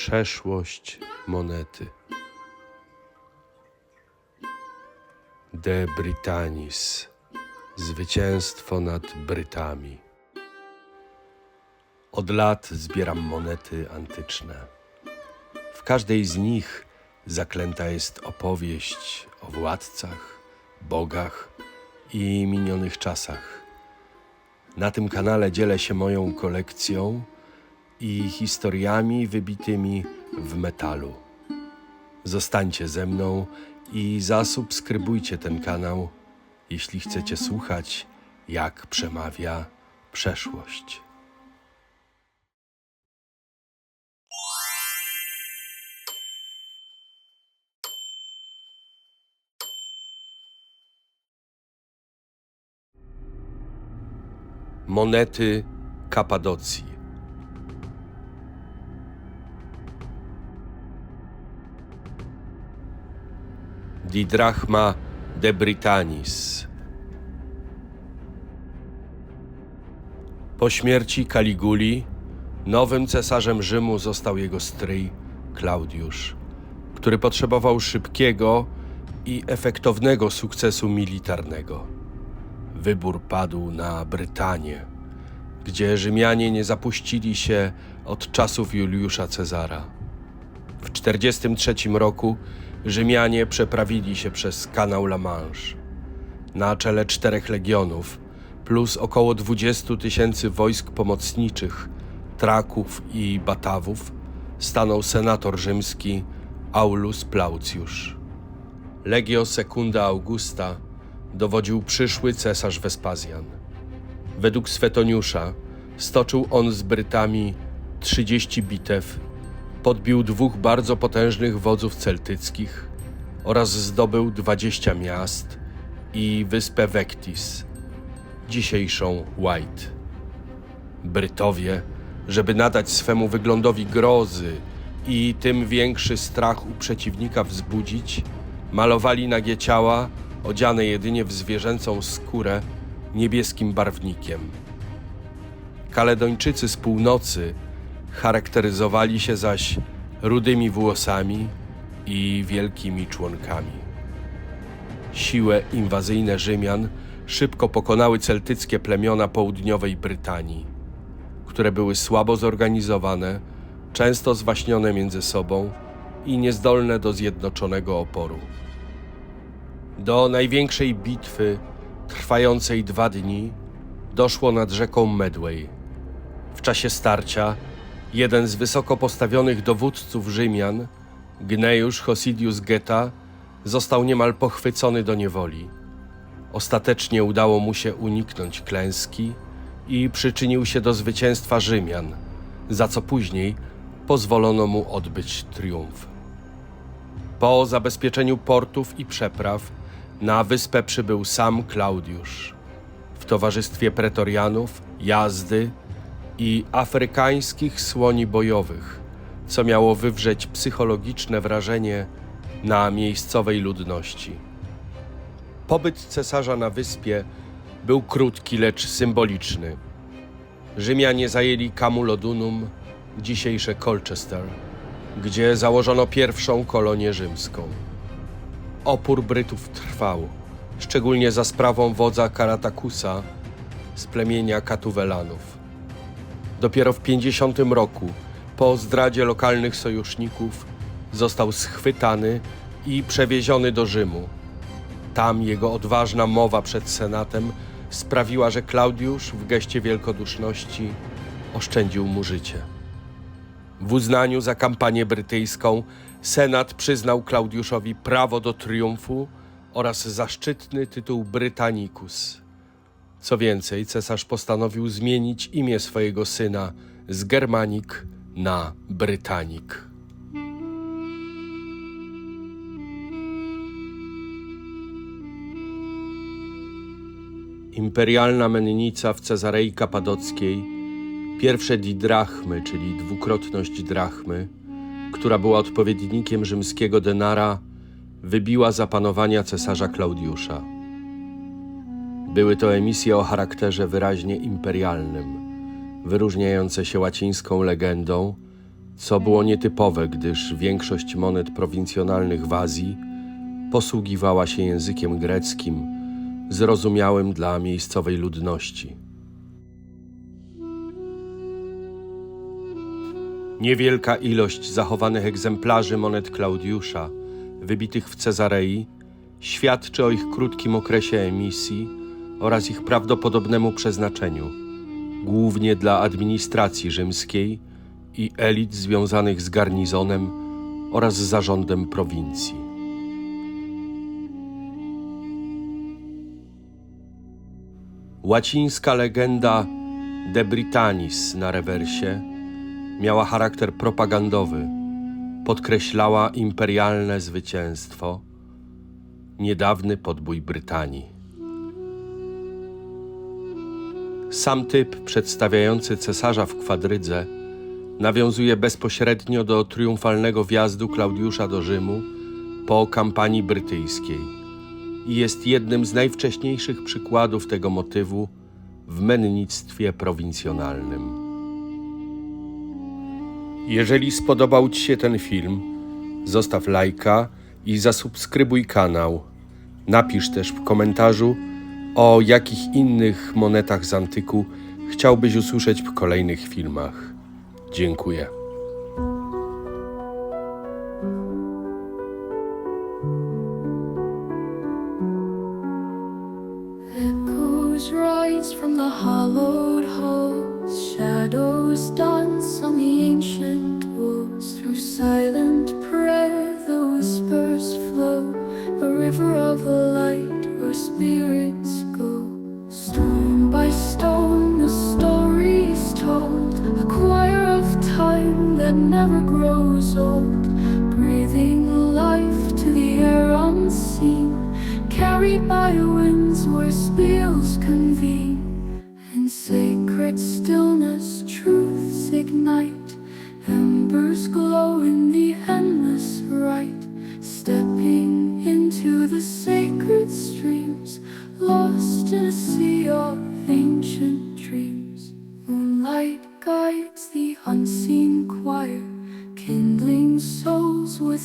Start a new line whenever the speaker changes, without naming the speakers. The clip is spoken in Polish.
Przeszłość monety. De Britannis. Zwycięstwo nad Brytami. Od lat zbieram monety antyczne. W każdej z nich zaklęta jest opowieść o władcach, bogach i minionych czasach. Na tym kanale dzielę się moją kolekcją i historiami wybitymi w metalu. Zostańcie ze mną i zasubskrybujcie ten kanał, jeśli chcecie słuchać, jak przemawia przeszłość. Monety Kapadocji. Didrachma de Britannis. Po śmierci Kaliguli nowym cesarzem Rzymu został jego stryj Klaudiusz, który potrzebował szybkiego i efektownego sukcesu militarnego. Wybór padł na Brytanię, gdzie Rzymianie nie zapuścili się od czasów Juliusza Cezara. W 43 roku Rzymianie przeprawili się przez kanał La Manche. Na czele 4 legionów plus około 20 000 wojsk pomocniczych, Traków i Batawów stanął senator rzymski Aulus Plaucius. Legio Secunda Augusta dowodził przyszły cesarz Wespazjan. Według Swetoniusza stoczył on z Brytami 30 bitew, podbił 2 bardzo potężnych wodzów celtyckich oraz zdobył 20 miast i wyspę Vectis, dzisiejszą White. Brytowie, żeby nadać swemu wyglądowi grozy i tym większy strach u przeciwnika wzbudzić, malowali nagie ciała, odziane jedynie w zwierzęcą skórę, niebieskim barwnikiem. Kaledończycy z północy charakteryzowali się zaś rudymi włosami i wielkimi członkami. Siłę inwazyjne Rzymian szybko pokonały celtyckie plemiona południowej Brytanii, które były słabo zorganizowane, często zwaśnione między sobą i niezdolne do zjednoczonego oporu. Do największej bitwy, trwającej 2 dni, doszło nad rzeką Medway. W czasie starcia jeden z wysoko postawionych dowódców Rzymian, Gnaeus Hosidius Geta, został niemal pochwycony do niewoli. Ostatecznie udało mu się uniknąć klęski i przyczynił się do zwycięstwa Rzymian, za co później pozwolono mu odbyć triumf. Po zabezpieczeniu portów i przepraw na wyspę przybył sam Klaudiusz. W towarzystwie pretorianów, jazdy i afrykańskich słoni bojowych, co miało wywrzeć psychologiczne wrażenie na miejscowej ludności. Pobyt cesarza na wyspie był krótki, lecz symboliczny. Rzymianie zajęli Camulodunum, dzisiejsze Colchester, gdzie założono pierwszą kolonię rzymską. Opór Brytów trwał, szczególnie za sprawą wodza Karatakusa z plemienia Katuwelanów. Dopiero w 50 roku, po zdradzie lokalnych sojuszników, został schwytany i przewieziony do Rzymu. Tam jego odważna mowa przed Senatem sprawiła, że Klaudiusz w geście wielkoduszności oszczędził mu życie. W uznaniu za kampanię brytyjską Senat przyznał Klaudiuszowi prawo do triumfu oraz zaszczytny tytuł Britannicus. Co więcej, cesarz postanowił zmienić imię swojego syna z Germanic na Britannic. Imperialna mennica w Cezarei Kapadockiej, pierwsze didrachmy, czyli dwukrotność drachmy, która była odpowiednikiem rzymskiego denara, wybiła za panowania cesarza Klaudiusza. Były to emisje o charakterze wyraźnie imperialnym, wyróżniające się łacińską legendą, co było nietypowe, gdyż większość monet prowincjonalnych w Azji posługiwała się językiem greckim, zrozumiałym dla miejscowej ludności. Niewielka ilość zachowanych egzemplarzy monet Klaudiusza, wybitych w Cezarei, świadczy o ich krótkim okresie emisji oraz ich prawdopodobnemu przeznaczeniu, głównie dla administracji rzymskiej i elit związanych z garnizonem oraz zarządem prowincji. Łacińska legenda De Britannis na rewersie miała charakter propagandowy, podkreślała imperialne zwycięstwo, niedawny podbój Brytanii. Sam typ przedstawiający cesarza w kwadrydze nawiązuje bezpośrednio do triumfalnego wjazdu Klaudiusza do Rzymu po kampanii brytyjskiej i jest jednym z najwcześniejszych przykładów tego motywu w mennictwie prowincjonalnym. Jeżeli spodobał Ci się ten film, zostaw lajka i zasubskrybuj kanał. Napisz też w komentarzu, o jakich innych monetach z antyku chciałbyś usłyszeć w kolejnych filmach. Dziękuję.
Echoes rise from the hollowed halls, shadows dance on the ancient walls. Through silent prayer the whispers flow, a river of light where spirits go. Stone by stone the story is told, a choir of time that never grows old, breathing life to the air unseen, carried by winds where speals convene. In sacred stillness truths ignite, embers glow in the endless rite, stepping into the sacred streams, lost in a sea of ancient dreams. Moonlight guides the unseen choir, kindling souls with